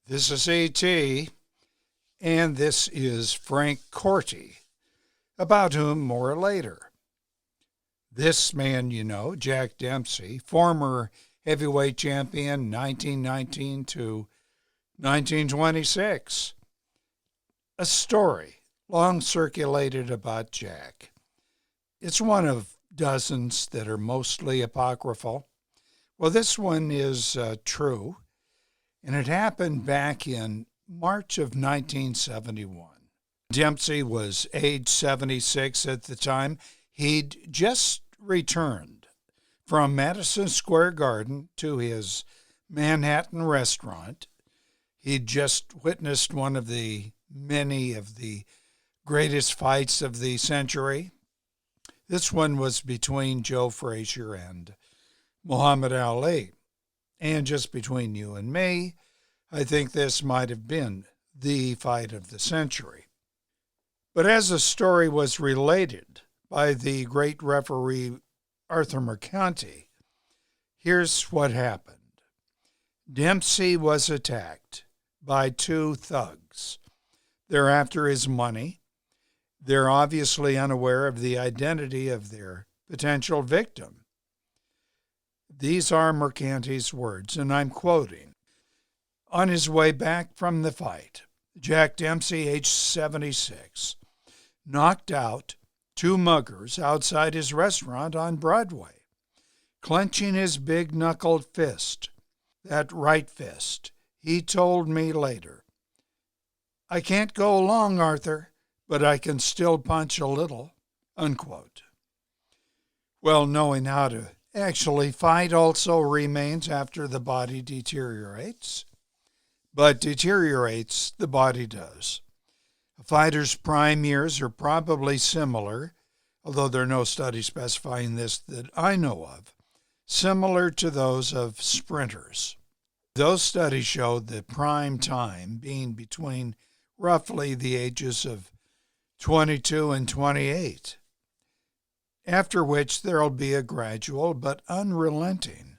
This is A.T., and this is Frank Corti, about whom more later. This man, Jack Dempsey, former heavyweight champion 1919 to 1926. A story long circulated about Jack. It's one of dozens that are mostly apocryphal. Well, this one is true, and it happened back in March of 1971. Dempsey was age 76 at the time. He'd just returned from Madison Square Garden to his Manhattan restaurant. He'd just witnessed one of the many of the greatest fights of the century. This one was between Joe Frazier and Muhammad Ali. And just between you and me, I think this might have been the fight of the century. But as the story was related by the great referee Arthur Mercanti, here's what happened. Dempsey was attacked by two thugs. They're after his money. They're obviously unaware of the identity of their potential victim. These are Mercanti's words, and I'm quoting. On his way back from the fight, Jack Dempsey, age 76, knocked out two muggers outside his restaurant on Broadway, clenching his big-knuckled fist, that right fist. He told me later, "I can't go long, Arthur, but I can still punch a little," unquote. Well, knowing how to actually fight also remains after the body deteriorates. But deteriorates the body does. A fighter's prime years are probably similar, although there are no studies specifying this that I know of, similar to those of sprinters. Those studies showed the prime time being between roughly the ages of 22 and 28, after which there'll be a gradual but unrelenting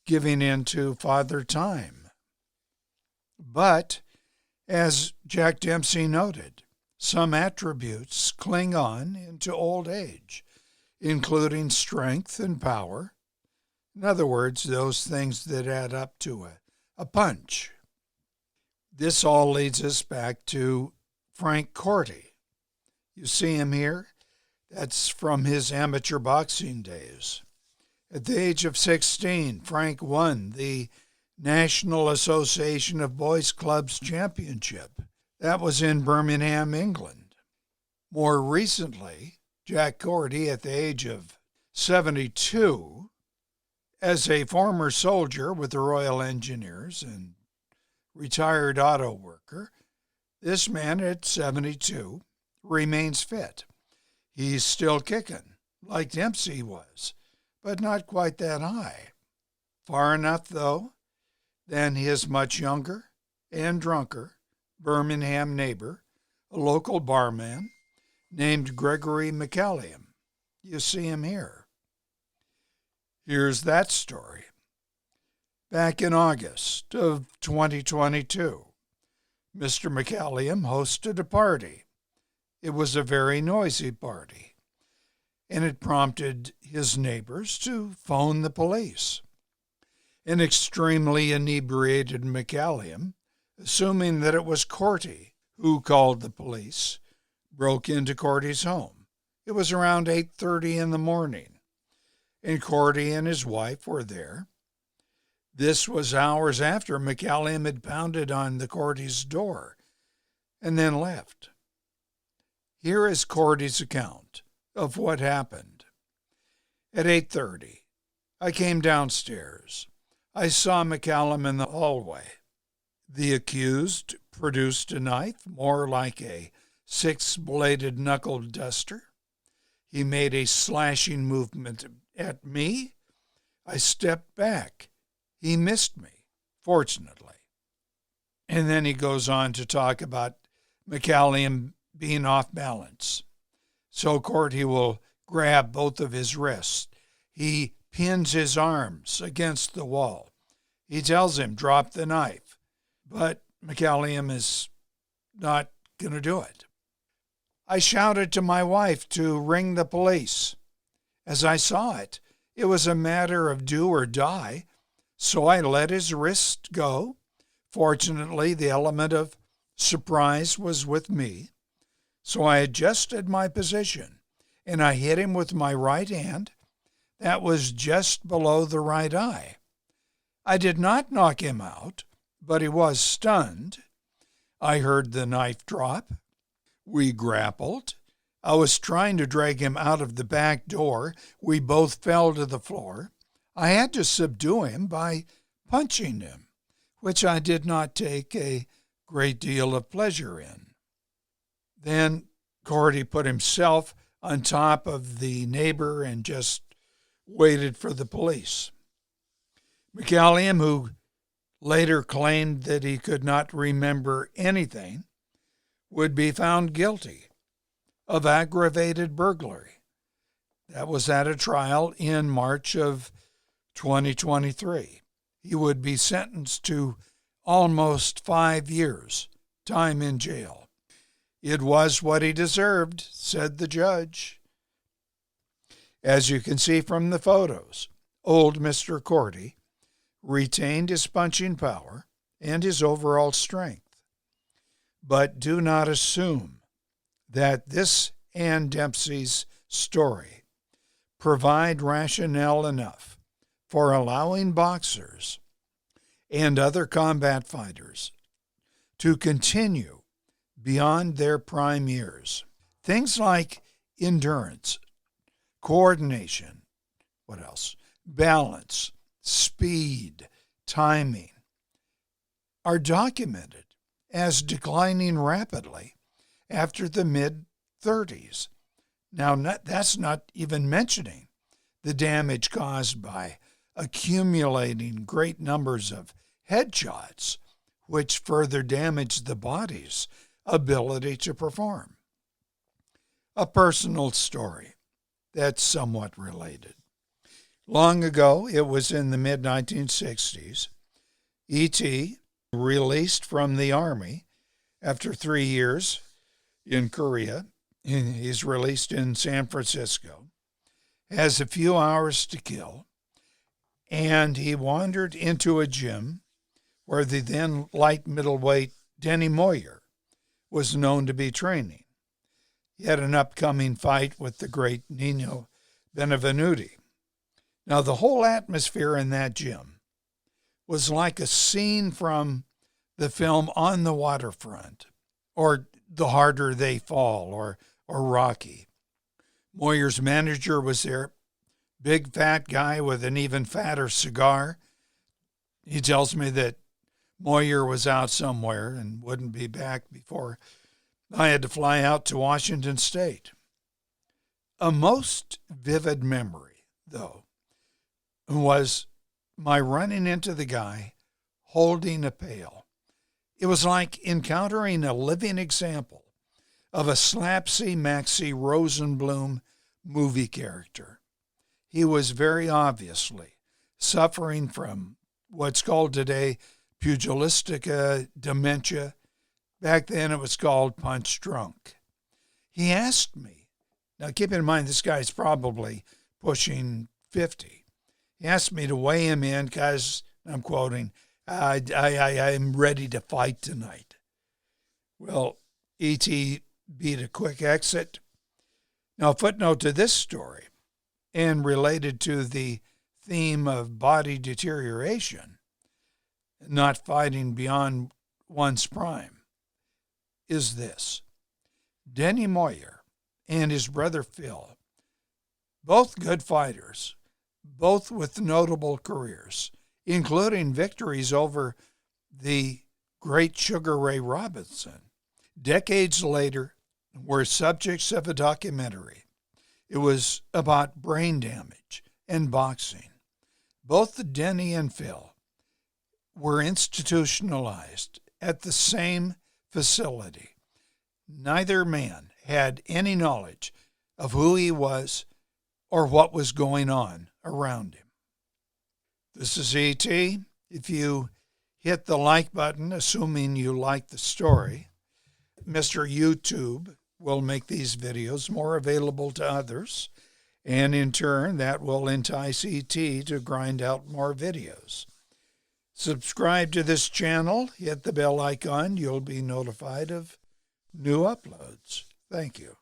giving in to Father Time. But, as Jack Dempsey noted, some attributes cling on into old age, including strength and power. In other words, those things that add up to a punch. This all leads us back to Frank Corti. You see him here? That's from his amateur boxing days. At the age of 16, Frank won the National Association of Boys Clubs Championship. That was in Birmingham, England. More recently, Jack Corti, at the age of 72, as a former soldier with the Royal Engineers and retired auto worker, this man at 72 remains fit. He's still kicking, like Dempsey was, but not quite that high. Far enough, though, than his much younger and drunker Birmingham neighbor, a local barman named Gregory McCallium. You see him here. Here's that story. Back in August of 2022, Mr. McCallium hosted a party. It was a very noisy party, and it prompted his neighbors to phone the police. An extremely inebriated McCallium, assuming that it was Corti who called the police, broke into Corti's home. It was around 8:30 in the morning, and Corti and his wife were there. This was hours after McCallium had pounded on the Corti's door and then left. Here is Corti's account of what happened. At 8:30, I came downstairs. I saw McCallum in the hallway. The accused produced a knife, more like a six-bladed knuckle duster. He made a slashing movement at me. I stepped back. He missed me, fortunately. And then he goes on to talk about McCallium being off balance. So Corti will grab both of his wrists. He pins his arms against the wall. He tells him, "Drop the knife." But McCallium is not going to do it. I shouted to my wife to ring the police. As I saw it, it was a matter of do or die, so I let his wrist go. Fortunately, the element of surprise was with me, so I adjusted my position, and I hit him with my right hand. That was just below the right eye. I did not knock him out, but he was stunned. I heard the knife drop. We grappled. I was trying to drag him out of the back door. We both fell to the floor. I had to subdue him by punching him, which I did not take a great deal of pleasure in. Then Corti put himself on top of the neighbor and just waited for the police. McCallium, who later claimed that he could not remember anything, would be found guilty of aggravated burglary. That was at a trial in March of 2023. He would be sentenced to almost 5 years, time in jail. It was what he deserved, said the judge. As you can see from the photos, old Mr. Corti retained his punching power and his overall strength. But do not assume that this and Dempsey's story provide rationale enough for allowing boxers and other combat fighters to continue beyond their prime years. Things like endurance, coordination, what else? Balance, speed, timing are documented as declining rapidly after the mid-30s. Now, that's not even mentioning the damage caused by accumulating great numbers of headshots, which further damage the body's ability to perform. A personal story that's somewhat related. Long ago, it was in the mid-1960s, E.T., released from the Army after 3 years in Korea, he's released in San Francisco, has a few hours to kill, and he wandered into a gym where the then light middleweight Denny Moyer was known to be training. He had an upcoming fight with the great Nino Benevenuti. Now, the whole atmosphere in that gym was like a scene from the film On the Waterfront, or The Harder They Fall, or Rocky. Moyer's manager was there, big fat guy with an even fatter cigar. He tells me that Moyer was out somewhere and wouldn't be back before I had to fly out to Washington State. A most vivid memory, though, was my running into the guy holding a pail. It was like encountering a living example of a Slapsy Maxie Rosenblum movie character. He was very obviously suffering from what's called today pugilistic dementia. Back then it was called punch drunk. He asked me, now keep in mind this guy's probably pushing 50. He asked me to weigh him in because, I'm quoting, I'm ready to fight tonight. Well, E.T. beat a quick exit. Now, footnote to this story, and related to the theme of body deterioration, not fighting beyond one's prime, is this. Denny Moyer and his brother Phil, both good fighters, both with notable careers, including victories over the great Sugar Ray Robinson, decades later were subjects of a documentary. It was about brain damage and boxing. Both Denny and Phil were institutionalized at the same facility. Neither man had any knowledge of who he was or what was going on around him. This is E.T. If you Hit the like button, assuming you like the story. Mr. YouTube will make these videos more available to others, and in turn, that will entice ET to grind out more videos. Subscribe to this channel, hit the bell icon, you'll be notified of new uploads. Thank you.